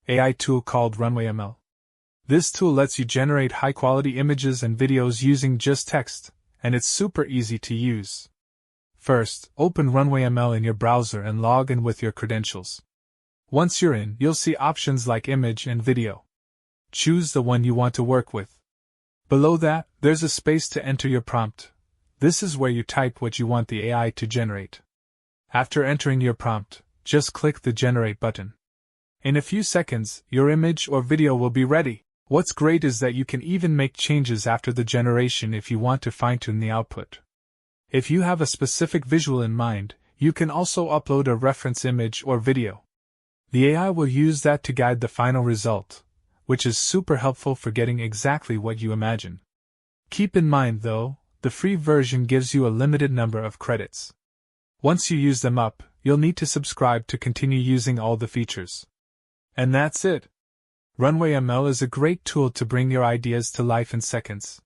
AI tool called RunwayML. This tool lets you generate high-quality images and videos using just text, and it's super easy to use. First, open RunwayML in your browser and log in with your credentials. Once you're in, you'll see options like image and video. Choose the one you want to work with. Below that, there's a space to enter your prompt. This is where you type what you want the AI to generate. After entering your prompt, just click the Generate button. In a few seconds, your image or video will be ready. What's great is that you can even make changes after the generation if you want to fine-tune the output. If you have a specific visual in mind, you can also upload a reference image or video. The AI will use that to guide the final result, which is super helpful for getting exactly what you imagine. Keep in mind, though, the free version gives you a limited number of credits. Once you use them up, you'll need to subscribe to continue using all the features. And that's it. RunwayML is a great tool to bring your ideas to life in seconds.